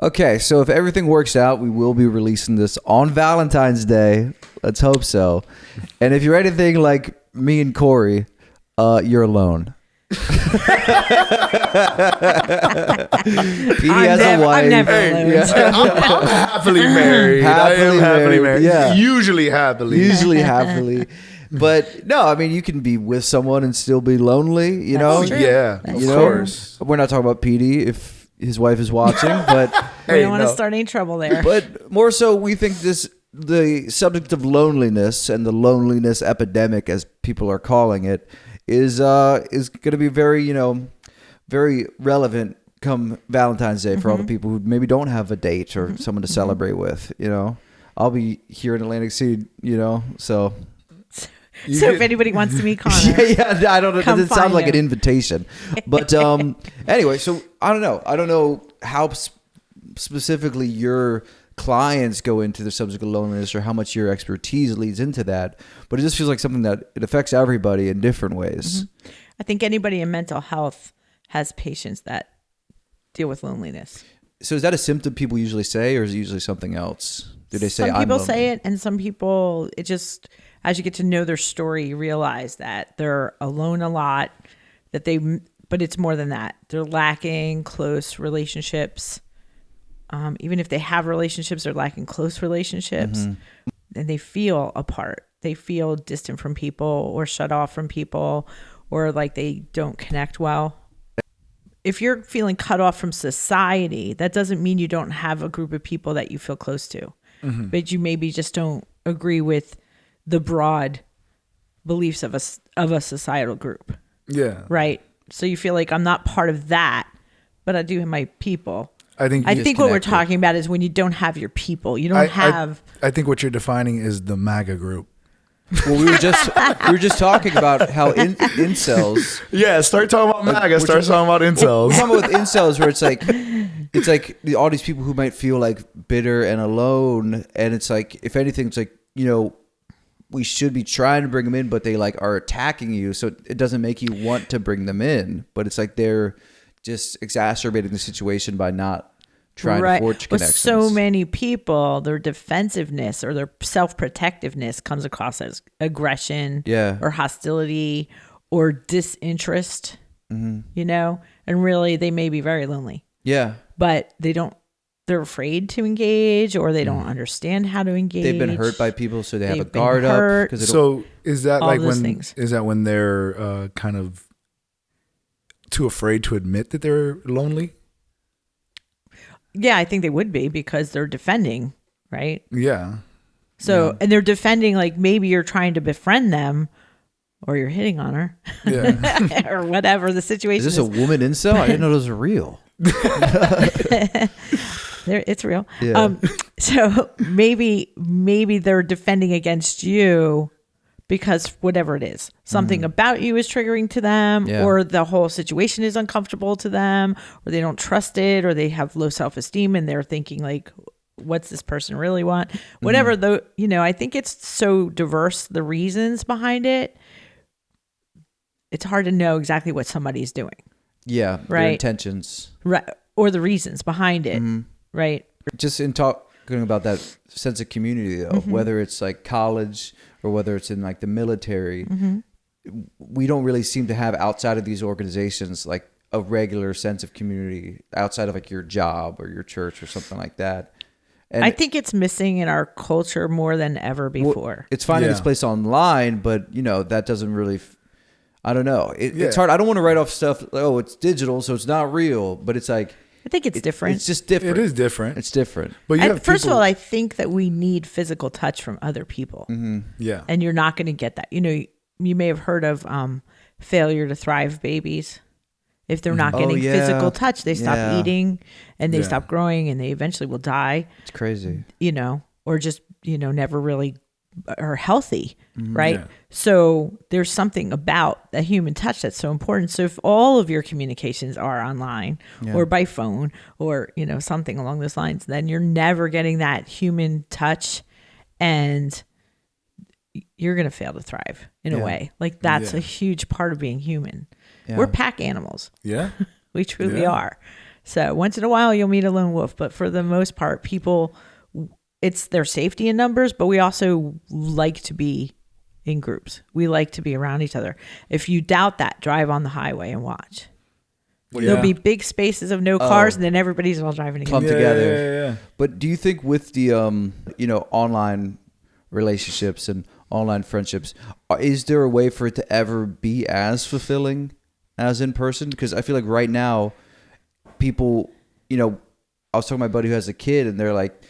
Okay, so if everything works out, we will be releasing this on Valentine's Day. Let's hope so. And if you're anything like me and Cori, you're alone. Petey has a wife. I'm never alone. Yeah. I'm happily married. I am happily married. Yeah. Usually happily. But no, I mean, you can be with someone and still be lonely, you know? True. Yeah, That's of You know? course. We're not talking about Petey if his wife is watching, but We Hey, don't want to no. start any trouble there. but more so, we think the subject of loneliness and the loneliness epidemic, as people are calling it, is going to be very, very relevant come Valentine's Day for all the people who maybe don't have a date or someone to celebrate with. I'll be here in Atlantic City, so. So if anybody wants to meet Connor, Yeah, I don't know. Come It sounds find like him. an invitation, but anyway. So I don't know how specifically your clients go into the subject of loneliness or how much your expertise leads into that. But it just feels like something that it affects everybody in different ways. I think anybody in mental health has patients that deal with loneliness. So is that a symptom people usually say, or is it usually something else? Do they say some I'm people lonely? say it, and some people, it just, as you get to know their story, you realize that they're alone a lot, but it's more than that. They're lacking close relationships. Even if they have relationships, they're lacking close relationships, and they feel apart. They feel distant from people or shut off from people, or like they don't connect well. If you're feeling cut off from society, that doesn't mean you don't have a group of people that you feel close to, but you maybe just don't agree with the broad beliefs of a societal group, Yeah. right? So you feel like I'm not part of that, but I do have my people. I think I think what we're disconnected. talking about is when you don't have your people. You don't have. I think what you're defining is the MAGA group. Well, we were just talking about how incels. Yeah, start talking about MAGA. Start talking about We're incels. talking about with incels, where it's like all these people who might feel like bitter and alone, and it's like, if anything, it's like, we should be trying to bring them in, but they like are attacking you, so it doesn't make you want to bring them in. But it's like they're just exacerbating the situation by not trying to forge With connections. so many people, their defensiveness or their self-protectiveness comes across as aggression, Yeah. or hostility, or disinterest. And really, they may be very lonely, Yeah, but they're afraid to engage, or they don't understand how to engage. they've been hurt by people, so they have a They've been guard up. hurt. So is that All like those when things. is that when they're kind of too afraid to admit that they're lonely? Yeah, I think they would be, because they're defending, right? Yeah. So, and they're defending, like maybe you're trying to befriend them, or you're hitting on her, Yeah. or whatever the situation Is is. this a woman incel? I didn't know those were real. It's real. Yeah. So maybe they're defending against you because whatever it is, something about you is triggering to them, Yeah. or the whole situation is uncomfortable to them, or they don't trust it, or they have low self-esteem and they're thinking like, what's this person really want? Whatever, though, I think it's so diverse, the reasons behind it. It's hard to know exactly what somebody's doing, Yeah, their Right. intentions. right? Or the reasons behind it, right? Just in talking about that sense of community, though, whether it's like college or whether it's in like the military, we don't really seem to have, outside of these organizations, like a regular sense of community outside of like your job or your church or something like that. And I think it's missing in our culture more than ever before. it's finding Yeah. its place online, but that doesn't really. I don't know. It's Yeah. hard. I don't want to write off stuff. Oh, it's digital, so it's not real. But it's like I think it's different. It's just different. It is different. It's different. But you have First of people- all, I think that we need physical touch from other people, yeah. and you're not going to get that. You may have heard of failure to thrive babies. If they're not getting yeah. physical touch, they stop Yeah. eating, and they Yeah. stop growing, and they eventually will die. It's crazy. Or just never really are healthy, right? Yeah. So there's something about the human touch that's so important. So if all of your communications are online or by phone or something along those lines, then you're never getting that human touch, and you're going to fail to thrive in a way. Like that's Yeah. a huge part of being human. Yeah. We're pack animals. Yeah. We truly Yeah. are. So once in a while you'll meet a lone wolf, but for the most part, people, it's their safety in numbers, but we also like to be in groups. We like to be around each other. If you doubt that, drive on the highway and watch. There'll be big spaces of no cars, and then everybody's all driving Clump together. together. Yeah. But do you think with the online relationships and online friendships, is there a way for it to ever be as fulfilling as in person? Because I feel like right now, people, I was talking to my buddy who has a kid, and they're like,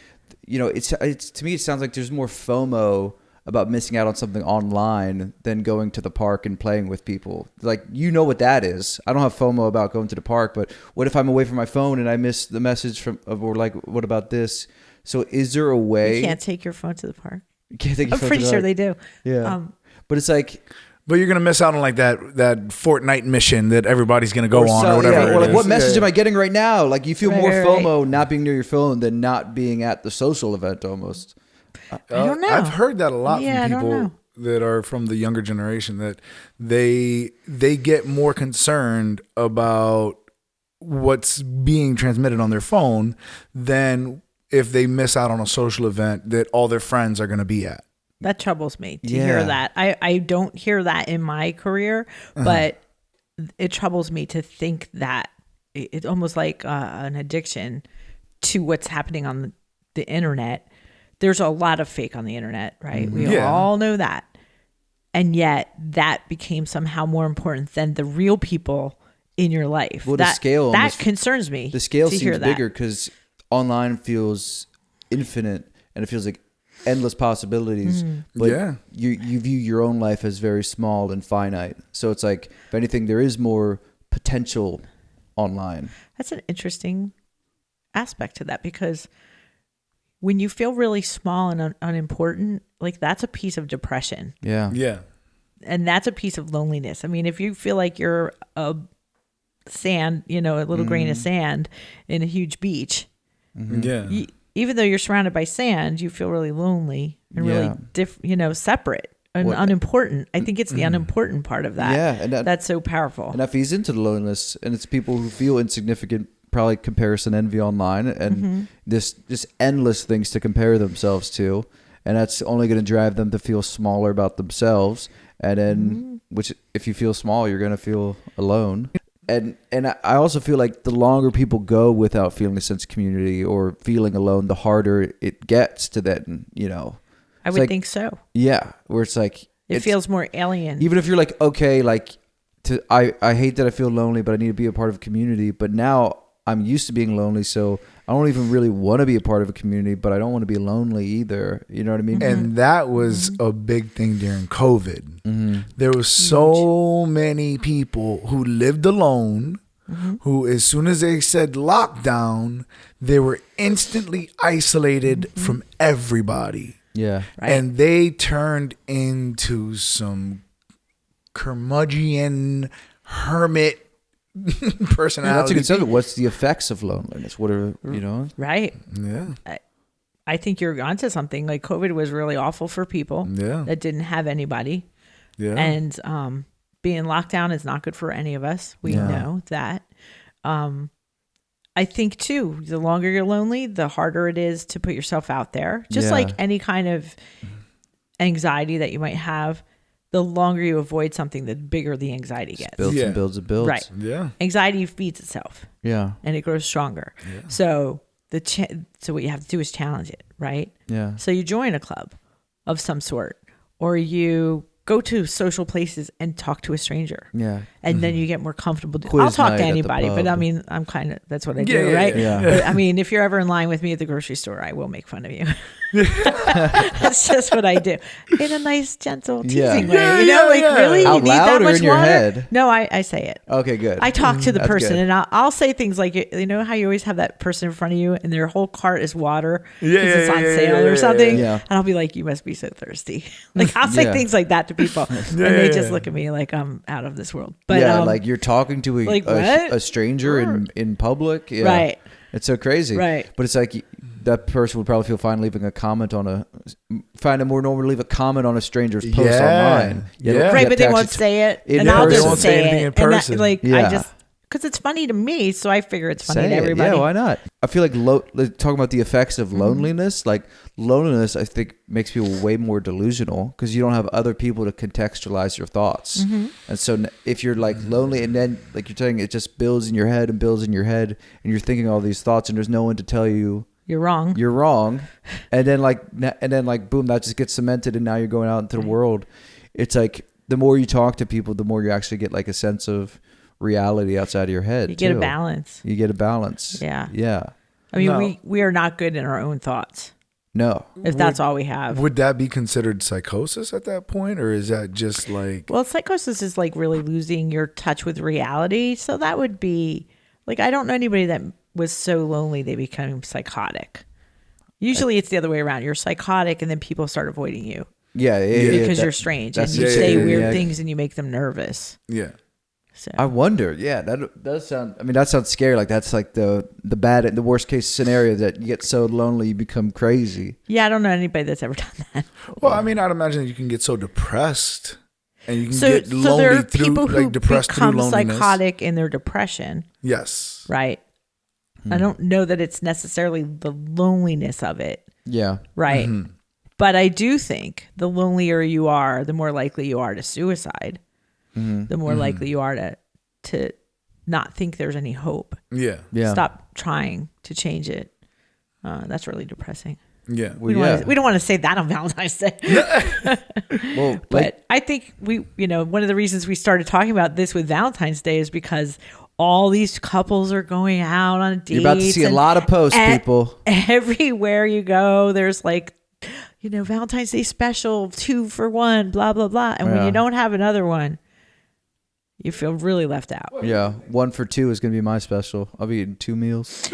it's to me, it sounds like there's more FOMO about missing out on something online than going to the park and playing with people. Like, what that is. I don't have FOMO about going to the park, but what if I'm away from my phone and I miss the message or like, what about this? So is there a way? You can't take your phone to the park. You can't take your I'm phone pretty to the sure park. they do. Yeah. But it's like, But you're gonna miss out on like that Fortnite mission that everybody's gonna go on or whatever. Yeah, or like, it is. what message am I getting right now? Like, you feel more Right. FOMO not being near your phone than not being at the social event almost. I don't know. I've heard that a lot Yeah, I from don't people know. that are from the younger generation, that they get more concerned about what's being transmitted on their phone than if they miss out on a social event that all their friends are going to be at. That troubles me to Yeah. hear that. I don't hear that in my career, but it troubles me to think that it's almost like an addiction to what's happening on the internet. There's a lot of fake on the internet, right? We Yeah. all know that. And yet that became somehow more important than the real people in your life. Well, the scale that almost- concerns me. The scale to hear seems that. bigger because online feels infinite and it feels like endless possibilities. But Yeah. you view your own life as very small and finite. So it's like, if anything, there is more potential online. That's an interesting aspect to that, because when you feel really small and unimportant, like, that's a piece of depression, Yeah. Yeah. and that's a piece of loneliness. I mean, if you feel like you're a sand, a little grain of sand in a huge beach, Yeah. even though you're surrounded by sand, you feel really lonely and Yeah. really separate and What- unimportant. I think it's the unimportant part of that. Yeah, and that's so powerful. And that feeds into the loneliness, and it's people who feel insignificant, probably comparison envy online, and this endless things to compare themselves to, and that's only going to drive them to feel smaller about themselves, and then which, if you feel small, you're going to feel alone. And I also feel like the longer people go without feeling a sense of community or feeling alone, the harder it gets to then, I it's would like- think so. yeah, where it's like It feels more alien. even if you're like, okay, like I hate that I feel lonely, but I need to be a part of a community. But now I'm used to being lonely, so I don't even really want to be a part of a community, but I don't want to be lonely either. You know what I mean? And that was a big thing during COVID. There was so many people who lived alone, who, as soon as they said lockdown, they were instantly isolated from everybody. Yeah. Right. And they turned into some curmudgeon hermit personality. That's a good subject. What's the effects of loneliness? What are, Right. Yeah. I think you're onto something. Like, COVID was really awful for people Yeah. that didn't have anybody. Yeah. And being locked down is not good for any of us. We know that. I think, too, the longer you're lonely, the harder it is to put yourself out there. Just Yeah. like any kind of anxiety that you might have, the longer you avoid something, the bigger the anxiety gets. builds Yeah. and builds and builds. Right. Yeah. Anxiety feeds itself Yeah. and it grows stronger. So so what you have to do is challenge it, right? Yeah. So you join a club of some sort, or you go to social places and talk to a stranger. Yeah. And then you get more comfortable. Quiz I'll talk night to at the anybody, but I pub. mean, that's what I Yeah, do, yeah, right? yeah. But I mean, if you're ever in line with me at the grocery store, I will make fun of you. That's just what I do, in a nice, gentle, teasing Yeah. way. Yeah, You know, yeah, like, yeah. really, Out you need loud that or much in your water? head? No, I say it. Okay, good. I talk to the That's person, good. and I'll say things like, you know how you always have that person in front of you, and their whole cart is water because Yeah, it's yeah, on yeah, sale yeah, or something, yeah. and I'll be like, "You must be so thirsty." Like, I'll say Yeah. things like that to people, and they yeah, just yeah. look at me like I'm out of this world. But yeah, like you're talking to like, a what? stranger in public. Yeah. Right. It's so crazy. Right. But it's like that person would probably feel fine leaving a comment find it more normal to leave a comment on a stranger's post Yeah. online. You know, Yeah. you right, have but to they won't actually say it, in and I'll person. just They won't say say anything it, in and that, person. like Yeah. I just because it's funny to me, so I figure it's funny Say to it. everybody. Yeah, why not? I feel like talking about the effects of loneliness. Like loneliness, I think makes people way more delusional because you don't have other people to contextualize your thoughts. And so if you're like lonely, and then like you're saying, it just builds in your head and builds in your head, and you're thinking all these thoughts, and there's no one to tell you You're wrong. you're wrong, and then like boom, that just gets cemented, and now you're going out into the world. It's like the more you talk to people, the more you actually get like a sense of reality outside of your head. You get a too. balance. You get a balance. Yeah. Yeah. I mean, No. we are not good in our own thoughts No. if that's all we have. Would that be considered psychosis at that point, or is that just like? Well, psychosis is like really losing your touch with reality. So that would be like, I don't know anybody that was so lonely they become psychotic. Usually it's the other way around. You're psychotic and then people start avoiding you Yeah. because that- you're strange and that's you the say same, weird yeah. things and you make them nervous. Yeah. So I wonder. Yeah, that does sound. I mean, that sounds scary. Like that's like the worst case scenario, that you get so lonely you become crazy. yeah, I don't know anybody that's ever done that. Well, I mean, I'd imagine you can get so depressed, and you can So get there lonely are through people who like depressed through become loneliness. psychotic in their depression, Yes. right? I don't know that it's necessarily the loneliness of it, Yeah. right? But I do think the lonelier you are, the more likely you are to suicide. The more likely you are to not think there's any hope. Yeah. Yeah. Stop trying to change it. That's really depressing. Yeah. We don't want to say that on Valentine's Day. Well, But like, I think one of the reasons we started talking about this with Valentine's Day is because all these couples are going out on dates. you're about to see a and lot of posts, people. Everywhere you go, there's like, Valentine's Day special, 2 for 1, blah, blah, blah. And when Yeah. you don't have another one, you feel really left out. Yeah, 1 for 2 is gonna be my special. I'll be eating 2 meals.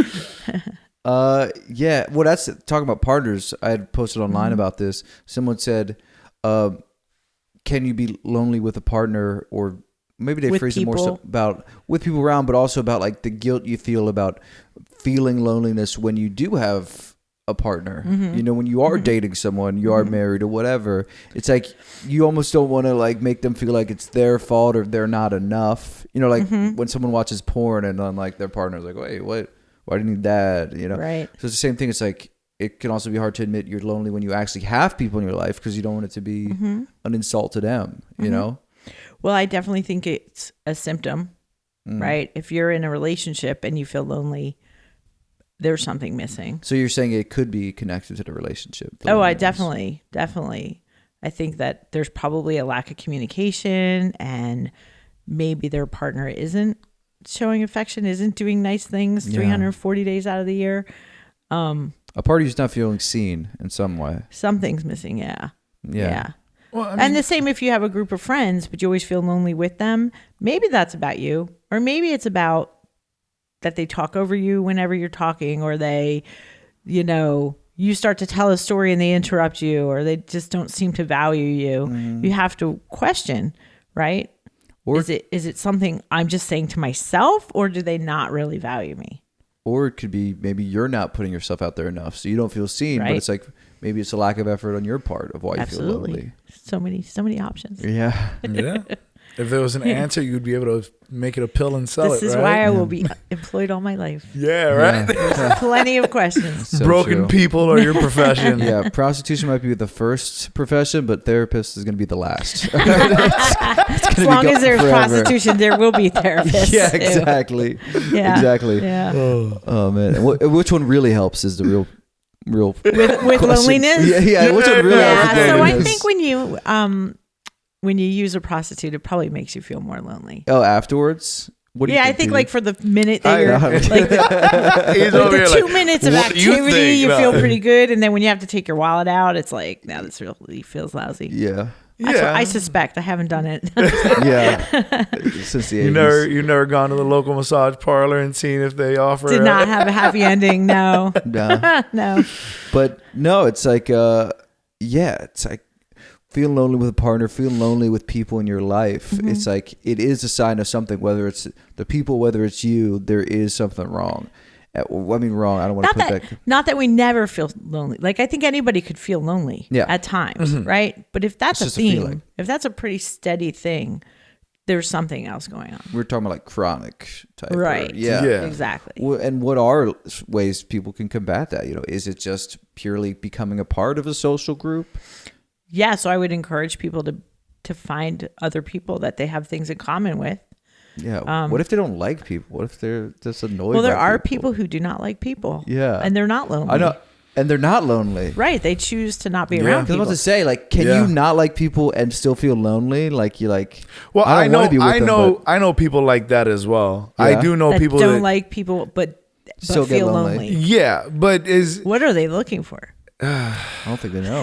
Yeah. Well, that's talking about partners. I had posted online about this. Someone said, "Can you be lonely with a partner?" Or maybe they With phrase it more so people. about with people around, but also about like the guilt you feel about feeling loneliness when you do have a partner. When you are dating someone, you are married or whatever. It's like you almost don't want to like make them feel like it's their fault or they're not enough. Like when someone watches porn and then like their partner's like, "Wait, what? Why do you need that?" Right. So it's the same thing. It's like it can also be hard to admit you're lonely when you actually have people in your life because you don't want it to be an insult to them. You know? Well, I definitely think it's a symptom, right? If you're in a relationship and you feel lonely, there's something missing. So you're saying it could be connected to the relationship? the Oh, I loneliness. definitely. I think that there's probably a lack of communication and maybe their partner isn't showing affection, isn't doing nice things 340 days out of the year. A party who's not feeling seen in some way. Something's missing. Yeah. Well, I mean, And the same if you have a group of friends, but you always feel lonely with them. Maybe that's about you, or maybe it's about that they talk over you whenever you're talking, or they, you start to tell a story and they interrupt you, or they just don't seem to value you. You have to question, right? Or Is it something I'm just saying to myself, or do they not really value me? Or it could be maybe you're not putting yourself out there enough, so you don't feel seen. Right. But it's like maybe it's a lack of effort on your part of why you feel lonely. Absolutely. So many options. Yeah. yeah. If there was an answer, you'd be able to make it a pill and sell This it. is right? why I will be employed all my life. Yeah. Right. Plenty of questions. So Broken true. people are your profession. Yeah, prostitution might be the first profession, but therapist is going to be the last. As long as there's prostitution, there will be therapists. Yeah, too. exactly. Yeah. Exactly. Yeah. Oh man, and which one really helps is the real With question. loneliness? Yeah. Which one really helps? Yeah. with So I loneliness? think when you use a prostitute, it probably makes you feel more lonely. Oh, afterwards. What do you Yeah, I think, think Petey? like for the minute that you're He's over the here 2 like, minutes of "What do you activity, think?" you No. feel pretty good, and then when you have to take your wallet out, it's like, now this really feels lousy. Yeah. That's what I suspect. I haven't done it. Yeah. Since the 80s. You never gone to the local massage parlor and seen if they offer. Did not have a happy ending. No. No. No. But no, it's like, it's like feeling lonely with a partner, feeling lonely with people in your life. It's like, it is a sign of something, whether it's the people, whether it's you, there is something wrong. I mean, wrong. I don't want to put that. Not that we never feel lonely. Like, I think anybody could feel lonely Yeah. at times, right? But if that's It's a just a theme, feeling. if that's a pretty steady thing, there's something else going on. We're talking about like chronic type. Right. Yeah. Exactly. And what are ways people can combat that? Is it just purely becoming a part of a social group? Yeah. So I would encourage people to find other people that they have things in common with. Yeah. What if they don't like people? What if they're just annoyed? Well, there by are people who do not like people. Yeah. And they're not lonely. I know. And they're not lonely. Right. They choose to not be Yeah. around I was people. about to say, like, can you not like people and still feel lonely? Like, you like, Well, I don't wanna be with them, but I know people like that as well. Yeah. I do know that people don't that like people, but Still get feel lonely. lonely. yeah, but is What are they looking for? I don't think they know.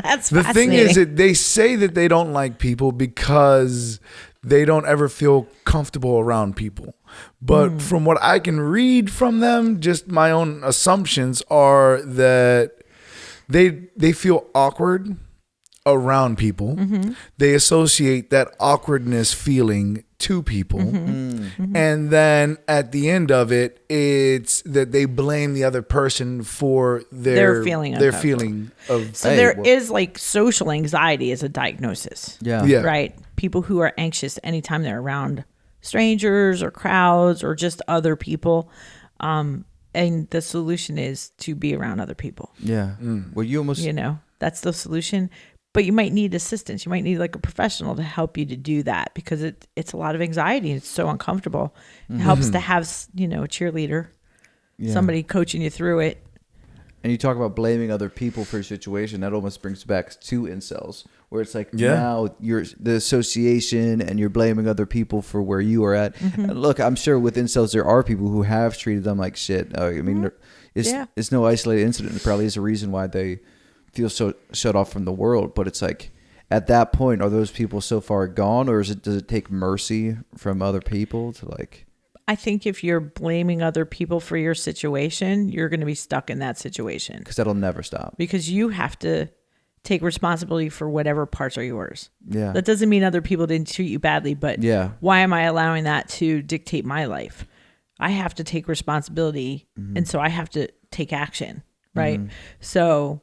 That's the thing is fascinating. that they say that they don't like people because they don't ever feel comfortable around people. But from what I can read from them, just my own assumptions are that they feel awkward around people. They associate that awkwardness feeling to people. And then at the end of it, it's that they blame the other person for their feeling their uncomfortable. feeling of So Hey, there well- is like social anxiety as a diagnosis. Yeah. Yeah. Right. People who are anxious anytime they're around strangers or crowds or just other people. And the solution is to be around other people. Yeah. Well, you almost, That's the solution. But you might need assistance. You might need like a professional to help you to do that because it's a lot of anxiety and it's so uncomfortable. It helps to have, a cheerleader, somebody coaching you through it. and you talk about blaming other people for your situation. That almost brings back to incels, where it's like Yeah. now you're the association and you're blaming other people for where you are at. And look, I'm sure with incels there are people who have treated them like shit. I mean, it's no isolated incident. It probably is a reason why they feel so shut off from the world. But it's like, at that point, are those people so far gone, or does it take mercy from other people to like? I think if you're blaming other people for your situation, you're going to be stuck in that situation Because that'll never stop. because you have to take responsibility for whatever parts are yours. Yeah. That doesn't mean other people didn't treat you badly, but Yeah. why am I allowing that to dictate my life? I have to take responsibility, and so I have to take action, right? So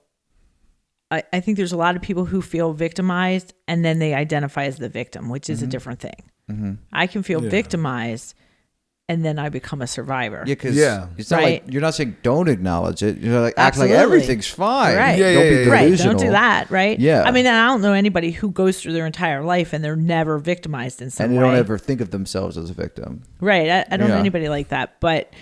I think there's a lot of people who feel victimized and then they identify as the victim, which is a different thing. I can feel victimized and then I become a survivor. Yeah, because it's not Right. like you're not saying don't acknowledge it. You're like act like Absolutely. everything's fine. Right. Yeah, Don't be yeah, yeah. Right. delusional. Don't do that. Right. Yeah. I mean, I don't know anybody who goes through their entire life and they're never victimized in some And they way. don't ever think of themselves as a victim. Right. I don't know Yeah. anybody like that. But,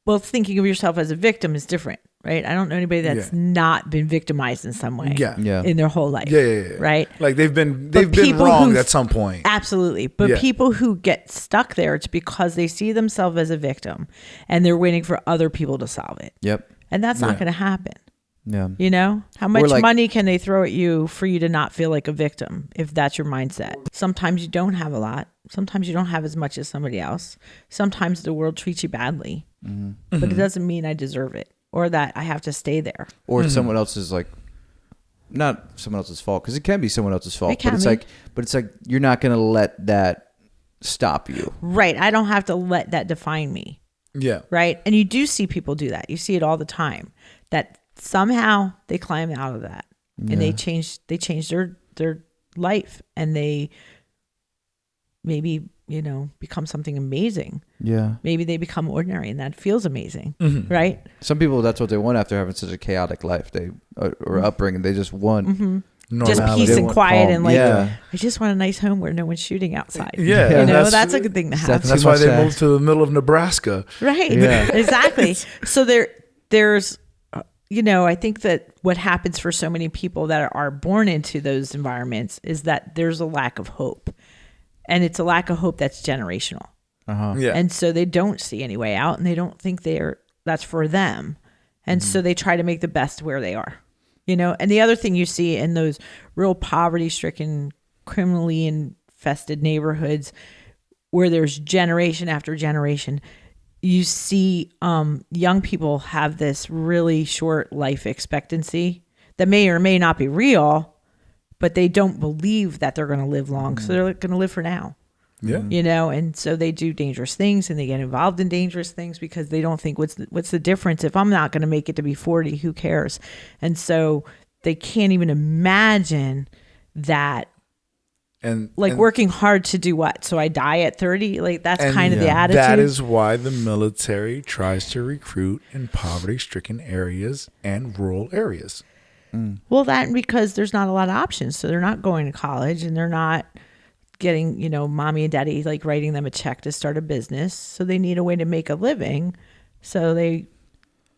well, thinking of yourself as a victim is different. Right. I don't know anybody that's not been victimized in some way Yeah. in their whole life. Yeah. Right. Like they've been people wronged who- at some point. Absolutely. But Yeah. people who get stuck there, it's because they see themselves as a victim and they're waiting for other people to solve it. Yep. And that's not going to happen. Yeah. You know, how much like- money can they throw at you for you to not feel like a victim if that's your mindset? Sometimes you don't have a lot. Sometimes you don't have as much as somebody else. Sometimes the world treats you badly, but it doesn't mean I deserve it or that I have to stay there. Or it's someone else's like, not someone else's fault, because it can be someone else's fault. It can but it's like you're not gonna let that stop you. Right. I don't have to let that define me. Yeah. Right. And you do see people do that. You see it all the time that somehow they climb out of that and they change their life and they maybe, become something amazing. Yeah. Maybe they become ordinary and that feels amazing. Right. Some people, that's what they want after having such a chaotic life. They or upbringing. They just want. Just Normality. peace and want quiet calm. and like, Yeah. I just want a nice home where no one's shooting outside. Yeah, and that's a good thing to have. That's Too why much they to moved to the middle of Nebraska. Right. Yeah. Exactly. So there's, I think that what happens for so many people that are born into those environments is that there's a lack of hope. And it's a lack of hope that's generational. Yeah. And so they don't see any way out and they don't think that's for them. And so they try to make the best where they are. And the other thing you see in those real poverty-stricken, criminally infested neighborhoods where there's generation after generation, you see young people have this really short life expectancy that may or may not be real, but they don't believe that they're going to live long. So they're going to live for now. Yeah. And so they do dangerous things and they get involved in dangerous things because they don't think what's the difference? If I'm not going to make it to be 40, who cares? And so they can't even imagine that And like and, working hard to do what? So I die at 30? Like that's and kind of the attitude. That is why the military tries to recruit in poverty-stricken areas and rural areas. Well, that because there's not a lot of options. So they're not going to college and they're not getting, mommy and daddy like writing them a check to start a business. So they need a way to make a living. So they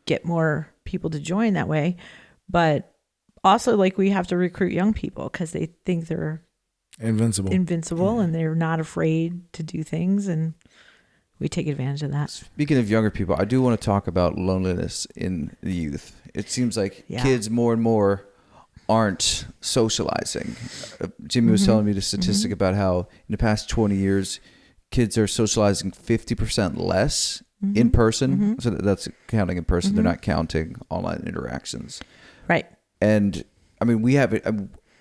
get more people to join that way. But also like we have to recruit young people because they think they're invincible and they're not afraid to do things. And we take advantage of that. Speaking of younger people, I do want to talk about loneliness in the youth. It seems like kids more and more aren't socializing. Jimmy was telling me the statistic about how in the past 20 years, kids are socializing 50% less in person. So that's counting in person. They're not counting online interactions. Right. And I mean, we have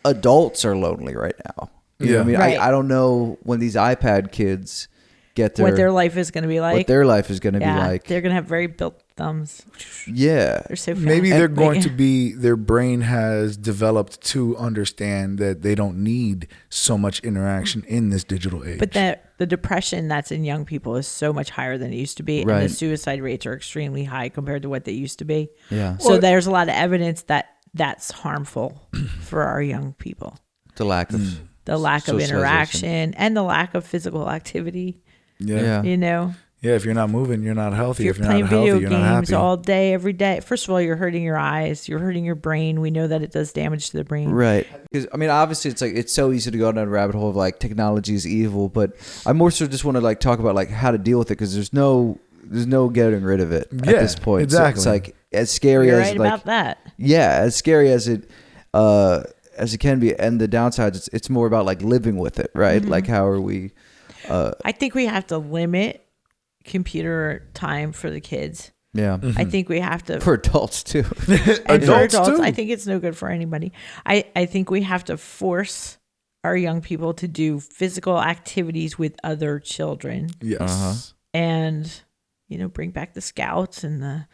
adults are lonely right now. You know what I mean, Right. I don't know when these iPad kids get What their life is going to be like. what their life is going to be like. They're going to have very built thumbs. Yeah. They're so fast. Maybe they're going to be, their brain has developed to understand that they don't need so much interaction in this digital age. But the depression that's in young people is so much higher than it used to be. Right. And the suicide rates are extremely high compared to what they used to be. Yeah. So there's a lot of evidence that that's harmful for our young people. The lack of The lack of socialization. interaction and the lack of physical activity. yeah. Yeah. If you're not moving, you're not healthy. If If you're you're not playing healthy, video you're not games happy. all day, every day, first of all, you're hurting your eyes, you're hurting your brain. We know that it does damage to the brain. Right. Because I mean, obviously, it's so easy to go down a rabbit hole of like technology is evil, but I more so just want to like talk about like how to deal with it because there's no getting rid of it at this point. Exactly. So it's like as scary You're as right like about that. yeah, as scary as it can be, and the downsides, it's more about like living with it, right? Like how are we? I think we have to limit computer time for the kids. Yeah. I think we have to For adults too. and for Adults, adults, too. I think it's no good for anybody. I think we have to force our young people to do physical activities with other children Yes. and, bring back the scouts and the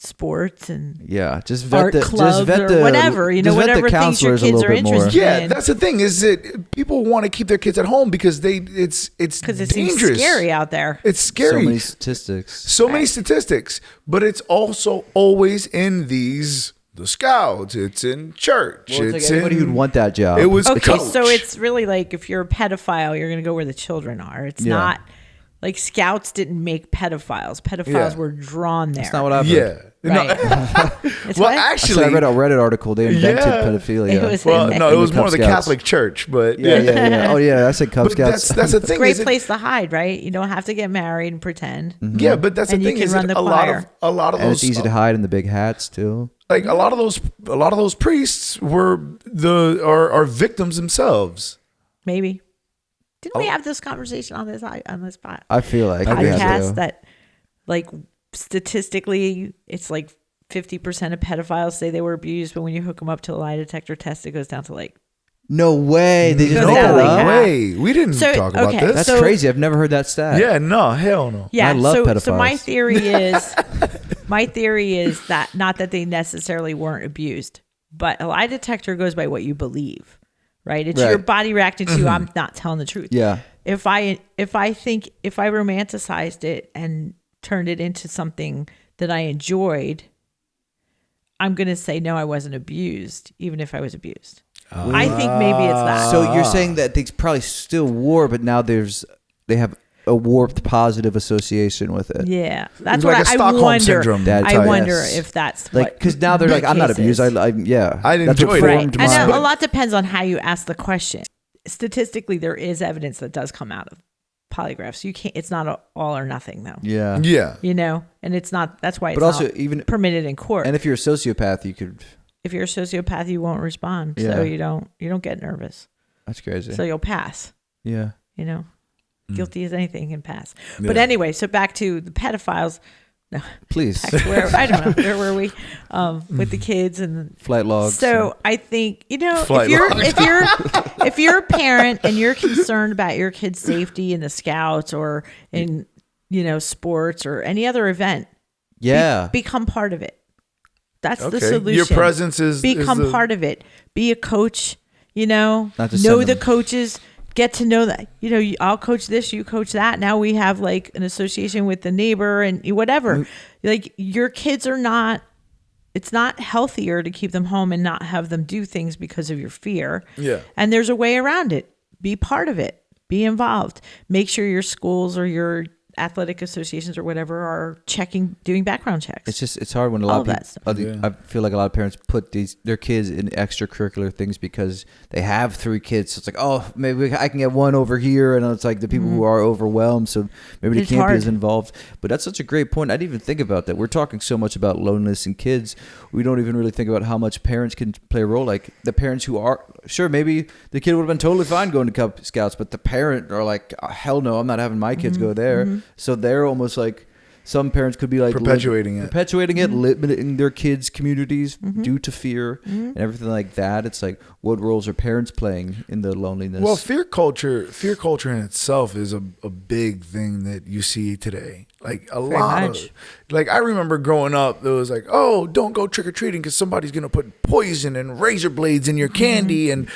sports and Yeah, just vet art the clubs just vet or the whatever, just vet the whatever things your counselors a kids little are bit more. interested Yeah, in. that's the thing is that people want to keep their kids at home because it's Because it dangerous. seems scary out there. It's scary. So many statistics. So many statistics, but it's also always in the scouts. It's in church. Well, it's it's like anybody in, who'd want that job. It was Okay, coach. so it's really like if you're a pedophile, you're going to go where the children are. It's Yeah. not like scouts didn't make pedophiles. Pedophiles Yeah. were drawn there. That's not what I've heard. yeah. Right. Well, It's what? I actually, read a Reddit article. They invented Yeah. pedophilia. It was well, no, it in was the more Cub the Scouts. Catholic Church, but yeah. Oh yeah, I said Cub But Scouts. that's the thing. Great is it- place to hide, right? You don't have to get married and pretend. Yeah, but that's the And you thing can is run that the a lot choir. of And those it's easy to hide in the big hats too. like a lot of those priests were are victims themselves. Maybe. Didn't we have this conversation on this podcast I feel like we have to. that like statistically it's like 50% of pedophiles say they were abused, but when you hook them up to a lie detector test, it goes down to like No way. They just Goes make down that like up. that. way. We didn't So, talk about okay, this. That's So- crazy. I've never heard that stat. Yeah, no, hell no. yeah. I love so pedophiles. my theory is that not that they necessarily weren't abused, but a lie detector goes by what you believe, right? It's Right. your body reacting to you. I'm not telling the truth. Yeah. If I romanticized it and turned it into something that I enjoyed, I'm going to say, no, I wasn't abused, even if I was abused. I think maybe it's that. So you're saying that they probably still were, but now they have a warped positive association with it. Yeah. That's It's what like a I Stockholm wonder. syndrome That I type. wonder Yes. if that's Like, what because now they're the like, I'm not case abused. is. Yeah. I That's what enjoyed it. Right. formed And my- a lot depends on how you ask the question. Statistically, there is evidence that does come out of polygraphs. You can't. It's not all or nothing, though. Yeah. Yeah. And it's not. That's why it's But also, not even permitted in court. and if you're a sociopath, you could. If you're a sociopath, you won't respond. Yeah. So you don't get nervous. That's crazy. So you'll pass. Yeah. Guilty as anything can pass. But Yeah. anyway, so back to the pedophiles. No, Please. back to where I don't know where were we with the kids and Flight logs. so I think Flight if you're a parent and you're concerned about your kid's safety in the scouts or in sports or any other event, yeah. become part of it. That's the Okay. solution. Your presence is become the- part of it. Be a coach. Not just know send the them. coaches, get to know that, I'll coach this, you coach that. Now we have like an association with the neighbor and whatever. Like your kids are not, it's not healthier to keep them home and not have them do things because of your fear. Yeah. And there's a way around it. Be part of it. Be involved. Make sure your schools or your athletic associations or whatever are doing background checks. It's hard when a lot All of that people, stuff. I feel like a lot of parents put their kids in extracurricular things because they have 3 kids. So it's like, oh, maybe I can get one over here. And it's like the people who are overwhelmed. So maybe they It's can't hard. be as involved. But that's such a great point. I didn't even think about that. We're talking so much about loneliness in kids. We don't even really think about how much parents can play a role. Like the parents who are, sure, maybe the kid would have been totally fine going to Cub Scouts, but the parent are like, oh, hell no, I'm not having my kids go there. So they're almost like, some parents could be like Perpetuating it. limiting their kids' communities due to fear and everything like that. It's like, what roles are parents playing in the loneliness? Well, fear culture in itself is a big thing that you see today. Like a lot much. of, like I remember growing up, there was like, oh, don't go trick or treating because somebody's gonna put poison and razor blades in your candy, and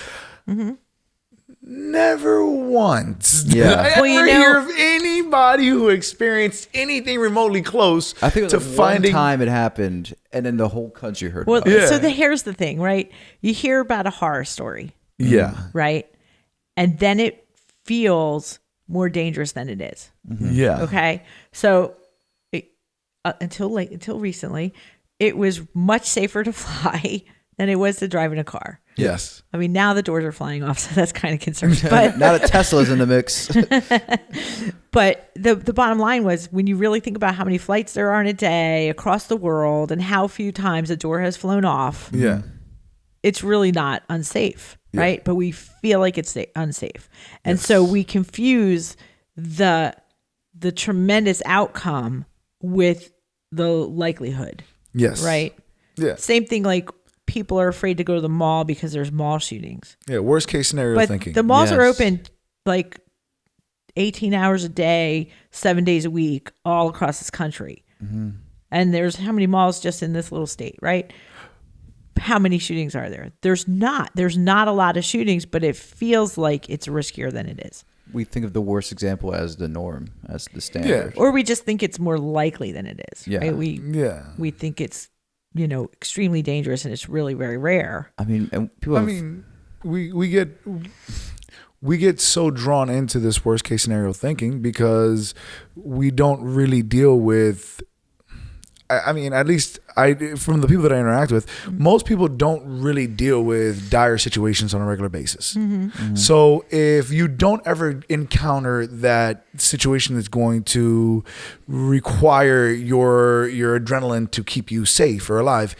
never once did Yeah. I ever Well, hear of anybody who experienced anything remotely close I think to one finding. time it happened, and then the whole country heard Well, about it. Yeah. so here's the thing, right? You hear about a horror story, Yeah, right? And then it feels more dangerous than it is. yeah, Okay. So until recently, it was much safer to fly than it was to drive in a car. yes, I mean, now the doors are flying off, so that's kind of concerning. But Now that Tesla's in the mix. But the bottom line was, when you really think about how many flights there are in a day across the world and how few times a door has flown off, yeah, it's really not unsafe, right? But we feel like it's unsafe. And so we confuse the tremendous outcome with the likelihood, yes, right? yeah, Same thing, like people are afraid to go to the mall because there's mall shootings. yeah. Worst case scenario But thinking. the malls are Yes. open like 18 hours a day, 7 days a week, all across this country. And there's how many malls just in this little state, right? How many shootings are there? There's not a lot of shootings, but it feels like it's riskier than it is. We think of the worst example as the norm, as the standard. Or we just think it's more likely than it is, Yeah. right? yeah. We think it's, extremely dangerous and it's really very rare. I mean, and people I have, mean, we get so drawn into this worst case scenario thinking because we don't really deal with. I mean, at least from the people that I interact with, most people don't really deal with dire situations on a regular basis. So if you don't ever encounter that situation that's going to require your adrenaline to keep you safe or alive,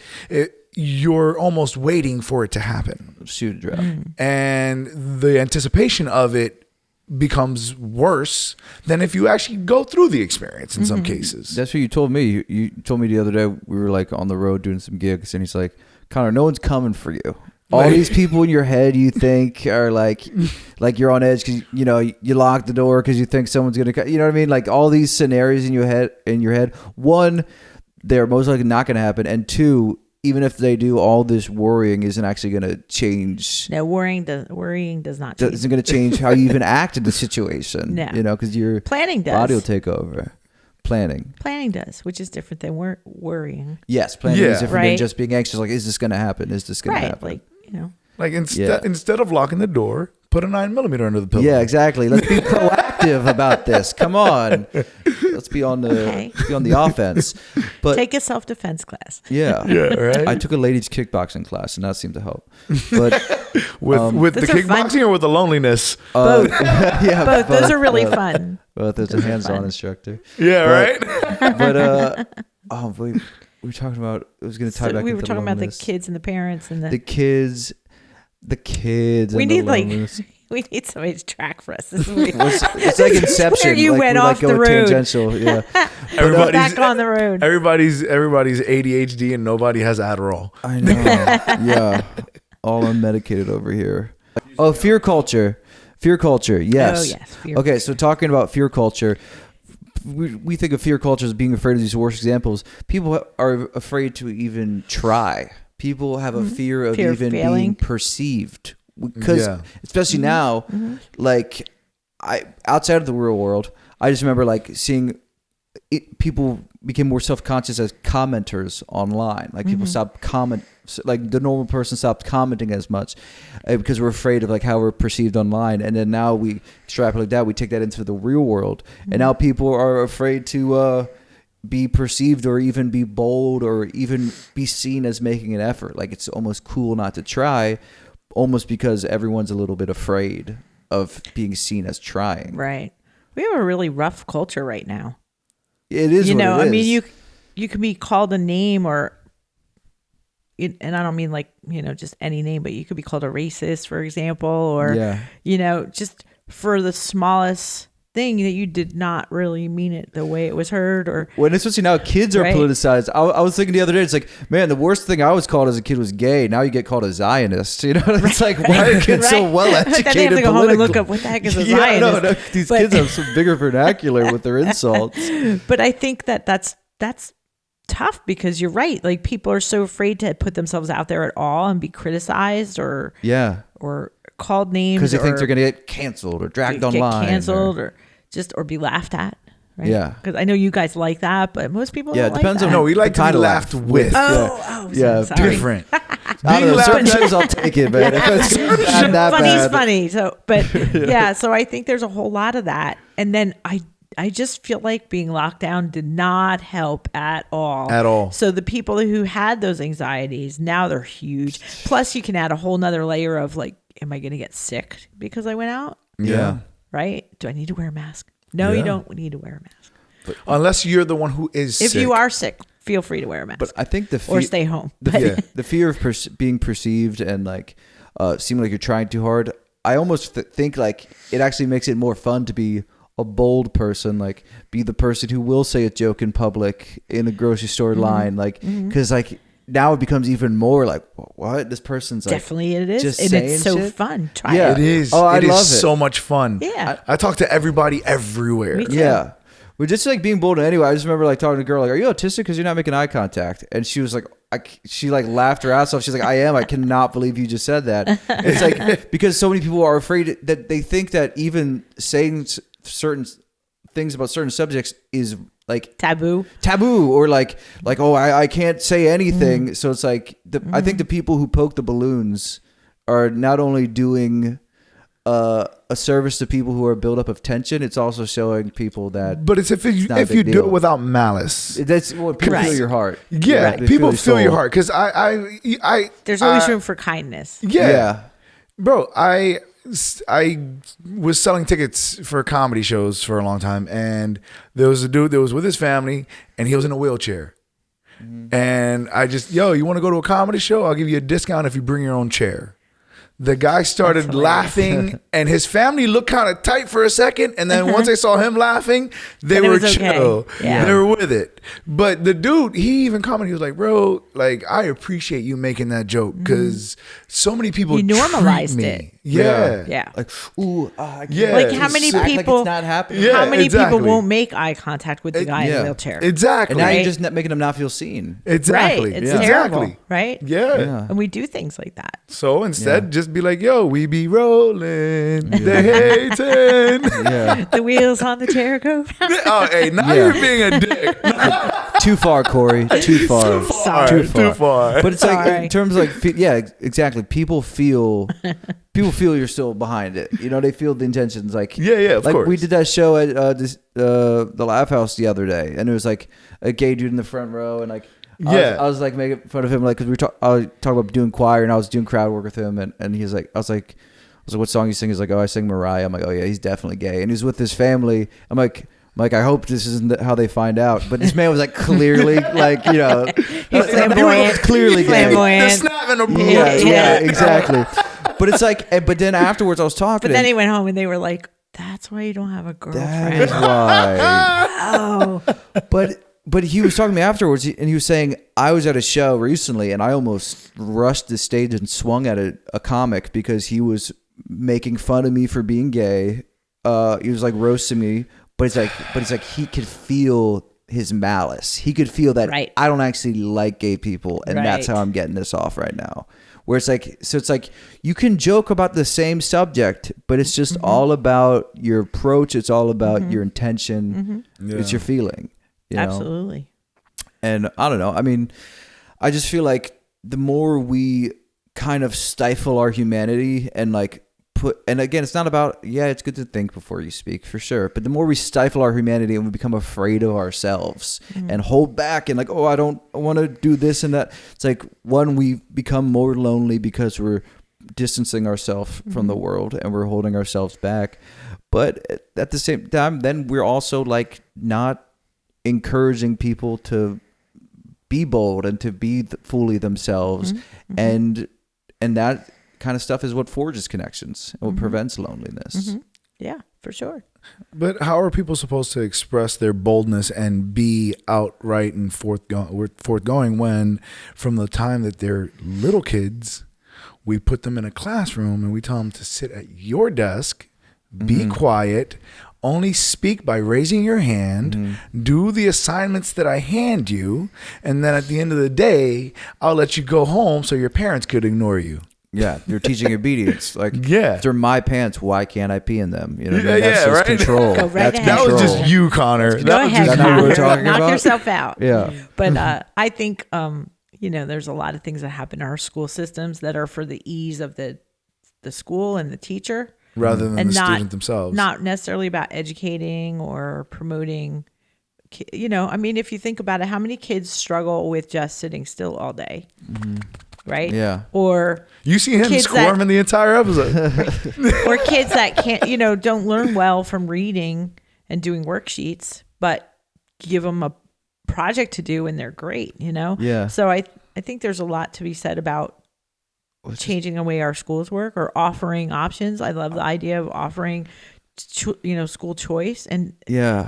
you're almost waiting for it to happen. shoot a drop. And the anticipation of it becomes worse than if you actually go through the experience in some cases. That's what you told me. You told me the other day we were like on the road doing some gigs, and he's like, Connor, no one's coming for you. All these people in your head you think are like you're on edge because you lock the door because you think someone's gonna come. You know what I mean? Like all these scenarios in your head. One, they're most likely not gonna happen, and two, even if they do, all this worrying isn't actually going to change. No, worrying does not change. Isn't going to change how you even act in the situation. No. Because your Planning does. body will take over. Planning does, which is different than worrying. Yes, planning is different than Right. just being anxious. Like, is this going to happen? Is this going to Right, happen? Like instead of locking the door, put a 9mm under the pillow. Yeah, exactly. Let's be proactive about this. Come on, let's be on the Okay. let's be on the offense. But Take a self-defense class. yeah, right. I took a ladies kickboxing class, and that seemed to help. But With the Those are fun. kickboxing or with the loneliness? Both. yeah, Both. Those are really both. fun. Both. There's a hands-on instructor. Yeah, right. But we were talking about. It was going to tie So back. we were into talking about the loneliness. kids and the parents and The kids. we and need the loneliness. we need somebody to track for us. This is weird. It's like Inception. Where you like, went we off go the road. Tangential. Yeah. Everybody's Back on the road. Everybody's ADHD and nobody has Adderall. I know. Yeah. All unmedicated over here. Oh, fear culture. Fear culture. Yes. Oh, yes, fear Okay, so talking about fear culture, we think of fear culture as being afraid of these worst examples. People are afraid to even try. People have a fear of Fear of even failing. being perceived because especially now, like outside of the real world, I just remember like seeing people became more self-conscious as commenters online. Like people stopped like the normal person stopped commenting as much because we're afraid of like how we're perceived online. And then now we extrapolate that, we take that into the real world, and now people are afraid to be perceived or even be bold or even be seen as making an effort. Like it's almost cool not to try, almost because everyone's a little bit afraid of being seen as trying. Right. We have a really rough culture right now. It is, you know, what it is. I mean, you can be called a name and I don't mean like, you know, just any name, but you could be called a racist, for example, or, you know, just for the smallest thing that you did not really mean it the way it was heard. Or when especially now kids are politicized. I was thinking the other day, it's like, man, the worst thing I was called as a kid was gay. Now you get called a Zionist. You know, it's like, why are kids so well educated? Then they have to go home and look up what the heck is a Zionist. No, these kids have some bigger vernacular with their insults. But I think that's tough, because you're right. Like people are so afraid to put themselves out there at all and be criticized or called names, because they think they're going to get canceled or dragged online, or be laughed at. Right? Yeah, because I know you guys like that, but most people don't it depends like that. No, we like to be laughed with. Sorry. Different. Being certain shows, I'll take it, man. If it's funny's funny. So, but so I think there's a whole lot of that, and then I just feel like being locked down did not help at all. At all. So the people who had those anxieties, now they're huge. Plus, you can add a whole nother layer of like, am I going to get sick because I went out? Yeah. Right? Do I need to wear a mask? No, you don't need to wear a mask. But unless you're the one who is sick. If you are sick, feel free to wear a mask. But I think or stay home. The fear of being perceived and like seeming like you're trying too hard, I almost think like it actually makes it more fun to be a bold person, like be the person who will say a joke in public in a grocery store line, like because like now it becomes even more like, what, this person's like, definitely it is, just and saying it's so shit? fun. Try it is. I it love is it. so much fun. Yeah, I talk to everybody everywhere. Me too. Yeah. But just like being bold anyway, I just remember like talking to a girl like, are you autistic because you're not making eye contact? And she was like, she like laughed her ass off. She's like, I am. I cannot believe you just said that. It's like, because so many people are afraid that they think that even saying certain things about certain subjects is like taboo, or like oh, I can't say anything. So it's like I think the people who poke the balloons are not only doing a service to people who are built up of tension, it's also showing people that. But it's if you do it without malice. That's what people feel your heart. Yeah, right. people feel your heart, because I there's always room for kindness. Yeah. Bro, I was selling tickets for comedy shows for a long time, and there was a dude that was with his family, and he was in a wheelchair. And I just, you want to go to a comedy show? I'll give you a discount if you bring your own chair. The guy started laughing, and his family looked kind of tight for a second, and then once they saw him laughing, they were chill. Okay. Yeah. They were with it. But the dude, he even commented, he was like, bro, like, I appreciate you making that joke, because so many people You normalized treat me. it. Yeah. Like, ooh, I can't. Yeah. Like how many act people? like it's not happening. Yeah, how many exactly. people won't make eye contact with the guy in the wheelchair? Exactly. And now Right? you're just making them not feel seen. Exactly. Right. It's Yeah. terrible. Exactly. Right? Yeah. And we do things like that. So instead, just be like, yo, we be rolling. They hating. Yeah. The wheels on the chair go. Oh, hey, now you're being a dick. Too far, Corey. Too far. Sorry. Too far. But it's like Sorry. in terms of like, exactly. People feel you're still behind it. You know, they feel the intentions. Like of like course. we did that show at the Laugh House the other day, and it was like a gay dude in the front row, and like I was like making fun of him, like, because I was talking about doing choir, and I was doing crowd work with him, and he's like, I was like, what song you sing? He's like, oh, I sing Mariah. I'm like, oh yeah, he's definitely gay, and he's with his family. I'm like, I hope this isn't how they find out. But this man was like clearly like, you know, He's flamboyant. clearly gay. The snap and a boom. Yeah, exactly. But it's like, but then afterwards I was talking. But then he went home and they were like, "That's why you don't have a That girlfriend." is why. Oh, But he was talking to me afterwards, and he was saying, I was at a show recently, and I almost rushed the stage and swung at a comic because he was making fun of me for being gay. He was like roasting me, but it's like he could feel his malice. He could feel that Right. I don't actually like gay people, and that's Right. how I'm getting this off right now. Where it's like, so it's like you can joke about the same subject, but it's just all about your approach. It's all about your intention. It's your feeling. You know? Absolutely. And I don't know. I mean, I just feel like the more we kind of stifle our humanity and like and again, it's not about, it's good to think before you speak for sure. But the more we stifle our humanity and we become afraid of ourselves and hold back and like, oh, I want to do this and that. It's like, one, we become more lonely because we're distancing ourselves from the world and we're holding ourselves back. But at the same time, then we're also like not encouraging people to be bold and to be fully themselves. And that kind of stuff is what forges connections and what prevents loneliness. Yeah, for sure. But how are people supposed to express their boldness and be outright and forthgoing when, from the time that they're little kids, we put them in a classroom and we tell them to sit at your desk, be quiet, only speak by raising your hand, do the assignments that I hand you, and then at the end of the day, I'll let you go home so your parents could ignore you. Yeah, you're teaching obedience. Like, Yeah. they're my pants. Why can't I pee in them? You know, what I Yeah, mean? That's yeah, just right. control. Go right That's ahead. That was control. just you, Connor. Go That was ahead, just Is that what Connor. we're talking Knock about? yourself out. Yeah. But I think, there's a lot of things that happen in our school systems that are for the ease of the school and the teacher. rather than And the not- student themselves. Not necessarily about educating or promoting. If you think about it, how many kids struggle with just sitting still all day? Right? Yeah. Or You see him kids squirming the entire episode. or kids that can't, don't learn well from reading and doing worksheets, but give them a project to do and they're great, Yeah. So I think there's a lot to be said about changing the way our schools work or offering options. I love the idea of offering, school choice and, Yeah.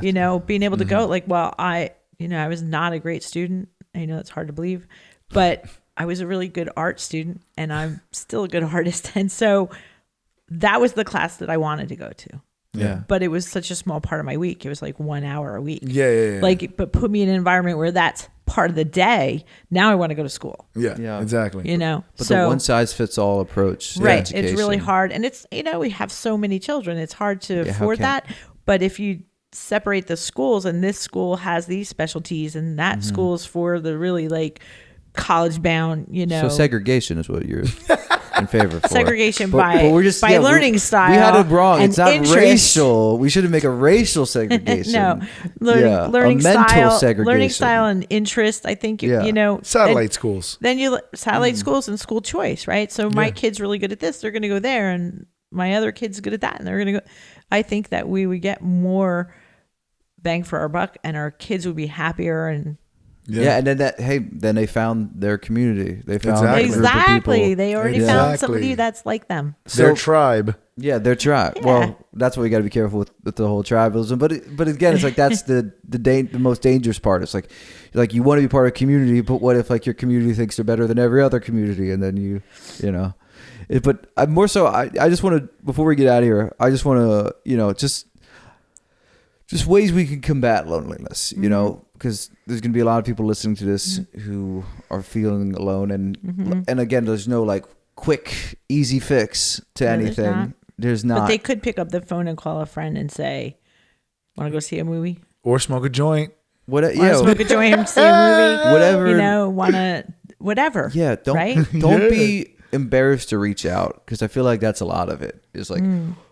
being able to go like, well, I was not a great student. I know it's hard to believe, but I was a really good art student and I'm still a good artist. And so that was the class that I wanted to go to. Yeah. But it was such a small part of my week. It was like 1 hour a week. Yeah. But put me in an environment where that's part of the day. Now I want to go to school, Yeah. Exactly. But so the one size fits all approach to right. education. It's really hard. And it's, we have so many children. It's hard to how afford can- that. But if you separate the schools and this school has these specialties and that school's for the really like college bound, So segregation is what you're in favor for. segregation But by learning style. We had it wrong. and It's not interest. racial. We shouldn't make a racial segregation. No, Yeah, learning a mental style, segregation. learning style and interest. I think Yeah. Satellite schools. Then you satellite schools and school choice, right? So my kid's really good at this; they're going to go there, and my other kid's good at that, and they're going to go. I think that we would get more bang for our buck, and our kids would be happier and. Yeah, and then they found their community. They found Exactly. a group of Exactly. people. They already Exactly. found somebody that's like them. Their tribe. Yeah, they're tribe. Yeah. Well, that's what we got to be careful with the whole tribalism. But again, it's like that's the most dangerous part. It's like you want to be part of a community, but what if like your community thinks they're better than every other community, and then you know. But I more so I just want to, before we get out of here, I just want to just ways we can combat loneliness. Because there's going to be a lot of people listening to this who are feeling alone, and again, there's no like quick, easy fix to No, there's anything. not. There's not. But they could pick up the phone and call a friend and say, "Want to go see a movie? Or smoke a joint. Want to smoke a joint and see a movie? Whatever. Want to whatever? Yeah, don't right? don't be embarrassed to reach out, because I feel like that's a lot of it. Is like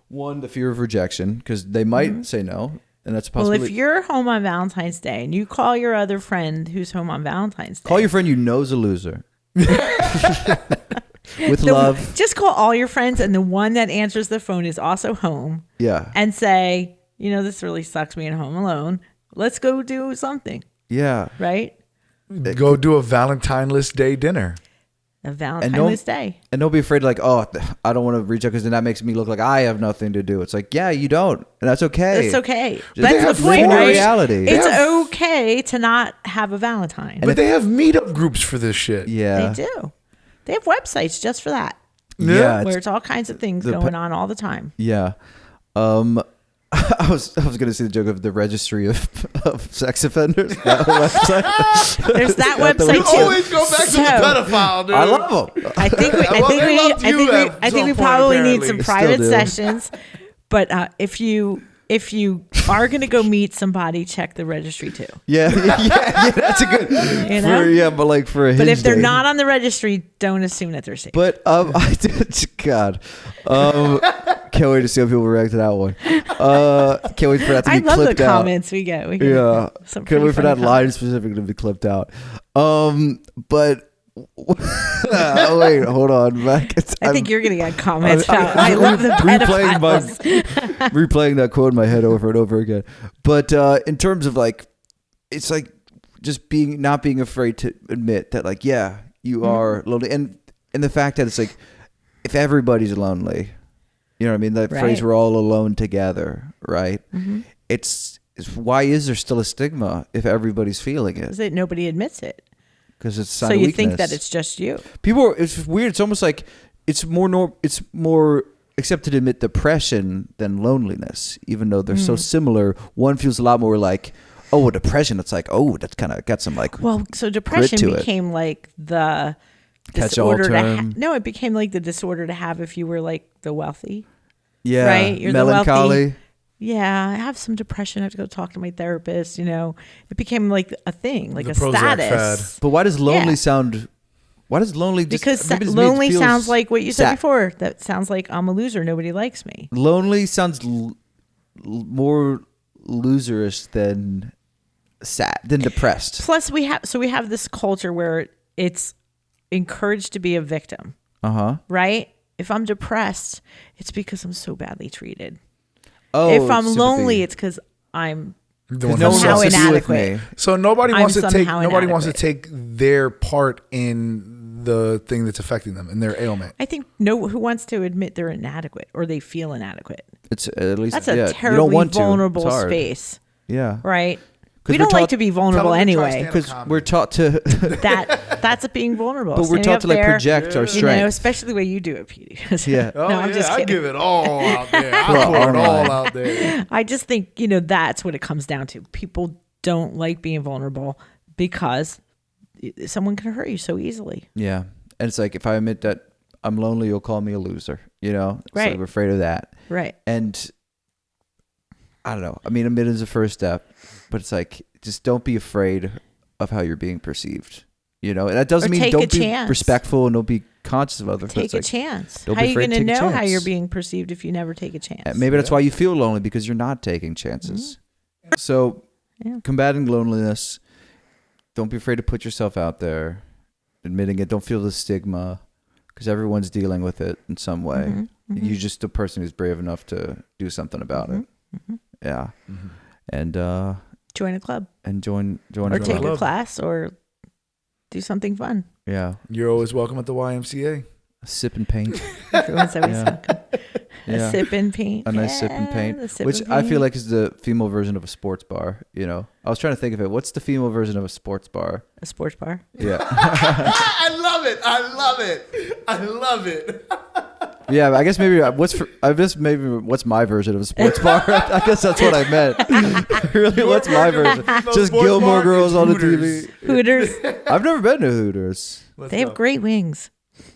one, the fear of rejection, because they might say no, and that's a Well, possibility. if you're home on Valentine's Day and you call your other friend who's home on Valentine's Day, Call your friend you know's a loser. With love. just call all your friends, and the one that answers the phone is also home, Yeah. and say, this really sucks being home alone. Let's go do something, Yeah. right? Go do a Valentine's Day dinner. A Valentine's Day. And don't be afraid like, oh, I don't want to reach out because then that makes me look like I have nothing to do. It's like, yeah, you don't. And that's okay. It's okay. They That's have the point, living in right? reality. It's Yeah. okay to not have a Valentine. But they have meetup groups for this shit. Yeah. They do. They have websites just for that, Yeah. where it's all kinds of things the going on all the time. Yeah. I was going to say the joke of the registry of sex offenders. That website. There's that Not the website You too. always go back to the pedophile, dude. I love them. I think we probably need some private sessions. But if you are going to go meet somebody, check the registry too. Yeah, that's a good. You know? But like for a But hinge if they're date. not on the registry, don't assume that they're safe. But I did. God, can't wait to see how people react to that one. Can't wait for that to be I love the clipped out. comments we get. We get Yeah, some can't wait for that pretty funny line comments. specifically to be clipped out. But wait, hold on, Mac. I think you're going to get comments out. I love the replaying pedophiles. replaying that quote in my head over and over again. But in terms of like, it's like just not being afraid to admit that, like, yeah, you are lonely, and the fact that it's like, if everybody's lonely, you know what I mean? That phrase, Right. we're all alone together, right? Mm-hmm. It's why is there still a stigma if everybody's feeling it? Is it nobody admits it? Because it's a sign So of you weakness. think that it's just you. It's weird. It's almost like it's more accepted to admit depression than loneliness, even though they're so similar. One feels a lot more like, oh, well, depression. It's like, oh, that's kind of got some like. Well, so depression to it. became like the Catch-all disorder term. no, it became like the disorder to have if you were like the wealthy. Yeah, Right? You're the melancholy. wealthy. Yeah, I have some depression. I have to go talk to my therapist. You know, it became like a thing, like The a Prozac status. But why does lonely Yeah. sound? Why does lonely just Because maybe it's me, it lonely feels sounds like what you said sad. before. That sounds like I'm a loser. Nobody likes me. Lonely sounds more loserish than sad, than depressed. Plus, we have this culture where it's encouraged to be a victim, right? If I'm depressed, it's because I'm so badly treated. Oh, if I'm sympathy. lonely, it's because I'm The one no one somehow wants to be with inadequate. me. So nobody I'm wants to take somehow nobody wants to inadequate. take their part in the thing that's affecting them in their ailment. I think who wants to admit they're inadequate or they feel inadequate? It's at least That's yeah, a you don't terribly want to. vulnerable It's hard. space, Yeah, right? 'Cause We we're don't like taught- to be Tell vulnerable them to try anyway. stand-up because comedy. we're taught to. That's being vulnerable. But we're Standing taught up to like there, project our you strength. know, especially the way you do it, Petey. Yeah. Oh No, I'm yeah, just I kidding. give it all out there. I Well, pour it all online. out there. I just think, that's what it comes down to. People don't like being vulnerable because someone can hurt you so easily. Yeah, and it's like if I admit that I'm lonely, you'll call me a loser. You know, it's Right. like we're afraid of that. Right. And I don't know. I mean, admit is the first step, but it's like just don't be afraid of how you're being perceived. You know, and that doesn't Or mean take don't a be chance. respectful and don't be conscious of others. but Take it's a like, chance. don't How be are you afraid going to to take a know how chance. you're being perceived if you never take a chance? And maybe that's why you feel lonely, because you're not taking chances. So, Yeah. combating loneliness, don't be afraid to put yourself out there, admitting it. Don't feel the stigma, because everyone's dealing with it in some way. You're just the person who's brave enough to do something about it. Yeah, and Join a club join or a take club. a class or do something fun. Yeah, You're always welcome at the YMCA. sip and paint. Everyone's always Yeah. welcome. Yeah. A sip and paint. A nice sip and Yeah, paint, the sip which and I feel paint. like is the female version of a sports bar. You know, I was trying to think of it. What's the female version of a sports bar? A sports bar. Yeah, I love it. I love it. I love it. yeah. I guess maybe what's my version of a sports bar? I guess that's what I meant. Really, what's my version? Just sports Gilmore bar Girls is on the Hooters. TV. Hooters. I've never been to Hooters. They have great wings.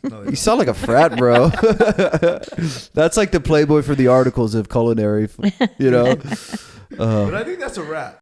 You sound like a frat, bro. That's like the Playboy for the articles of culinary, you know. But I think that's a wrap.